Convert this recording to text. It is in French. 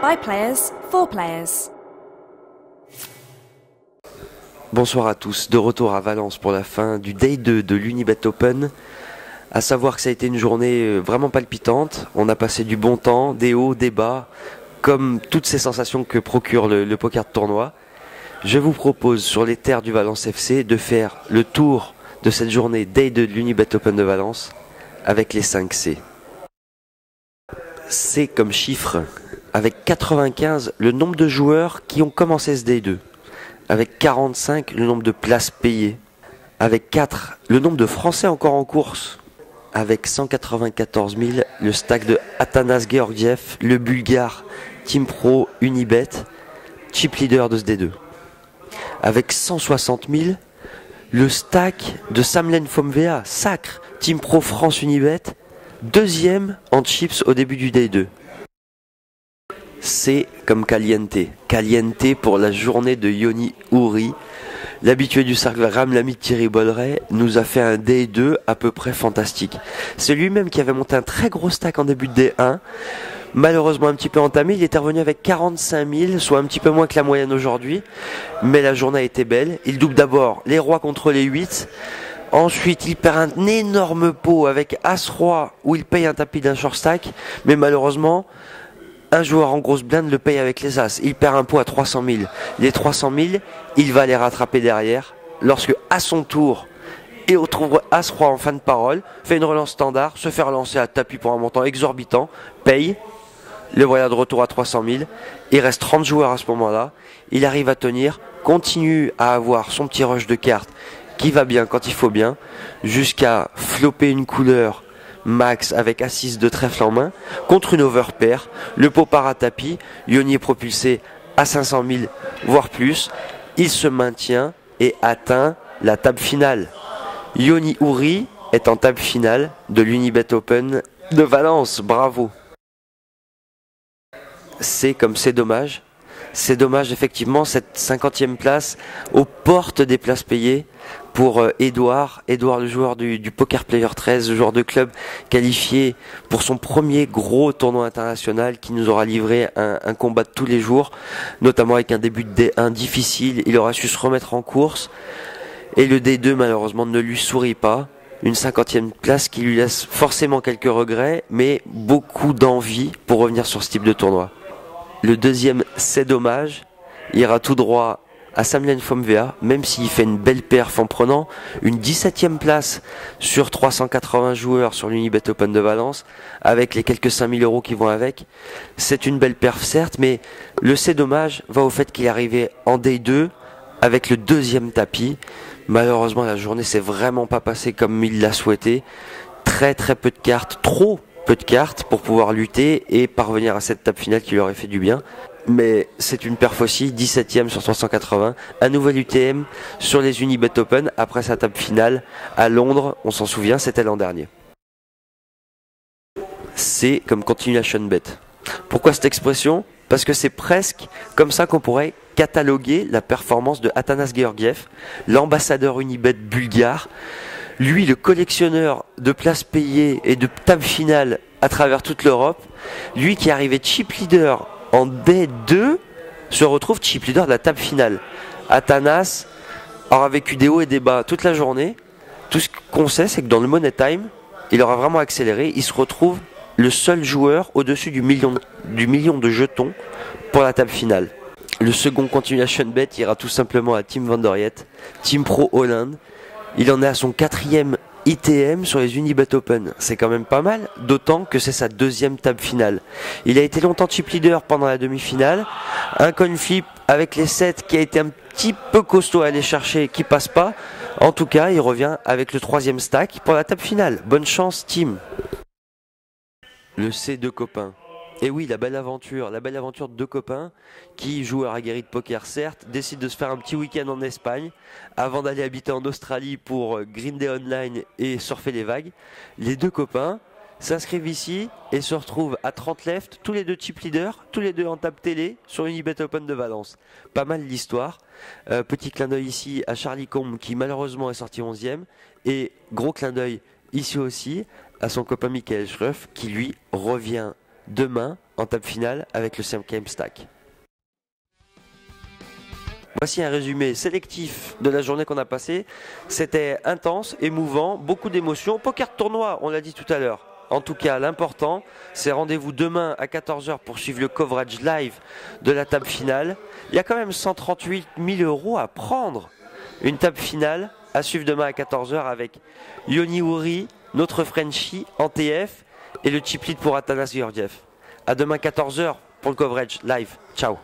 By players, for players. Bonsoir à tous, de retour à Valence pour la fin du Day 2 de l'Unibet Open. À savoir que ça a été une journée vraiment palpitante. On a passé du bon temps, des hauts, des bas, comme toutes ces sensations que procure le poker de tournoi. Je vous propose sur les terres du Valence FC de faire le tour de cette journée Day 2 de l'Unibet Open de Valence avec les 5 C. C comme chiffre, avec 95 le nombre de joueurs qui ont commencé ce Day 2. Avec 45 le nombre de places payées. Avec 4 le nombre de Français encore en course. Avec 194 000 le stack de Atanas Georgiev, le Bulgare Team Pro Unibet, chip leader de ce D2. Avec 160 000 le stack de Samlen Fomvea, sacre Team Pro France Unibet, deuxième en chips au début du Day 2. C comme Caliente. Caliente pour la journée de Yoni Houri. L'habitué du cercle Ram, l'ami de Thierry Bolleret, nous a fait un Day 2 à peu près fantastique. C'est lui-même qui avait monté un très gros stack en début de Day 1. Malheureusement un petit peu entamé, il était revenu avec 45 000, soit un petit peu moins que la moyenne aujourd'hui. Mais la journée a été belle. Il double d'abord les rois contre les 8. Ensuite, il perd un énorme pot avec As-Roi où il paye un tapis d'un short stack. Mais malheureusement, un joueur en grosse blinde le paye avec les As. Il perd un pot à 300 000. Les 300 000, il va les rattraper derrière. Lorsque, à son tour, et on trouve As-Roi en fin de parole, fait une relance standard, se fait relancer à tapis pour un montant exorbitant, paye. Le voilà de retour à 300 000. Il reste 30 joueurs à ce moment-là. Il arrive à tenir, continue à avoir son petit rush de cartes qui va bien quand il faut bien, jusqu'à flopper une couleur max avec assise de trèfle en main, contre une overpair, le pot part à tapis, Yoni est propulsé à 500 000, voire plus, il se maintient et atteint la table finale. Yoni Houri est en table finale de l'Unibet Open de Valence, bravo. C'est comme c'est dommage. C'est dommage effectivement cette 50e place aux portes des places payées pour Edouard le joueur du Poker Player 13, le joueur de club qualifié pour son premier gros tournoi international qui nous aura livré un combat de tous les jours, notamment avec un début de D1 difficile. Il aura su se remettre en course et le D2 malheureusement ne lui sourit pas. Une 50e place qui lui laisse forcément quelques regrets mais beaucoup d'envie pour revenir sur ce type de tournoi. Le deuxième, c'est dommage, il ira tout droit à Samlen Fomvea, même s'il fait une belle perf en prenant une 17e place sur 380 joueurs sur l'Unibet Open de Valence, avec les quelques 5000 € qui vont avec. C'est une belle perf certes, mais le c'est dommage va au fait qu'il est arrivé en Day 2 avec le deuxième tapis. Malheureusement, la journée s'est vraiment pas passée comme il l'a souhaité. Très peu de cartes, trop peu de cartes pour pouvoir lutter et parvenir à cette table finale qui lui aurait fait du bien. Mais c'est une perf aussi, 17e sur 380, un nouvel UTM sur les Unibet Open après sa table finale à Londres, on s'en souvient, c'était l'an dernier. C'est comme continuation bet. Pourquoi cette expression ? Parce que c'est presque comme ça qu'on pourrait cataloguer la performance de Atanas Georgiev, l'ambassadeur Unibet bulgare. Lui, le collectionneur de places payées et de tables finales à travers toute l'Europe, lui qui est arrivé chip leader en Day 2, se retrouve chip leader de la table finale. Atanas aura vécu des hauts et des bas toute la journée. Tout ce qu'on sait, c'est que dans le Money Time, il aura vraiment accéléré. Il se retrouve le seul joueur au-dessus du million de jetons pour la table finale. Le second continuation bet ira tout simplement à Tim van der Yet, Team Pro Hollande. Il en est à son 4e ITM sur les Unibet Open. C'est quand même pas mal, d'autant que c'est sa deuxième table finale. Il a été longtemps chip leader pendant la demi-finale. Un coin flip avec les 7 qui a été un petit peu costaud à aller chercher, qui passe pas. En tout cas, il revient avec le 3e stack pour la table finale. Bonne chance, Tim. Le C de copains. Et oui, la belle aventure de deux copains qui, joueurs aguerris de poker certes, décident de se faire un petit week-end en Espagne avant d'aller habiter en Australie pour grinder online et surfer les vagues. Les deux copains s'inscrivent ici et se retrouvent à 30 left, tous les deux chip leaders, tous les deux en table télé sur Unibet Open de Valence. Pas mal l'histoire. Petit clin d'œil ici à Charlie Combe qui malheureusement est sorti 11e et gros clin d'œil ici aussi à son copain Michael Schruff qui lui revient demain en table finale avec le 5e stack. Voici un résumé sélectif de la journée qu'on a passée. C'était intense, émouvant, beaucoup d'émotions. Poker de tournoi, on l'a dit tout à l'heure. En tout cas, l'important, c'est rendez-vous demain à 14 h pour suivre le coverage live de la table finale. Il y a quand même 138 000 € à prendre. Une table finale à suivre demain à 14 h avec Yoni Houri, notre Frenchie en TF et le chip lead pour Atanas Georgiev. À demain 14 h pour le coverage live. Ciao.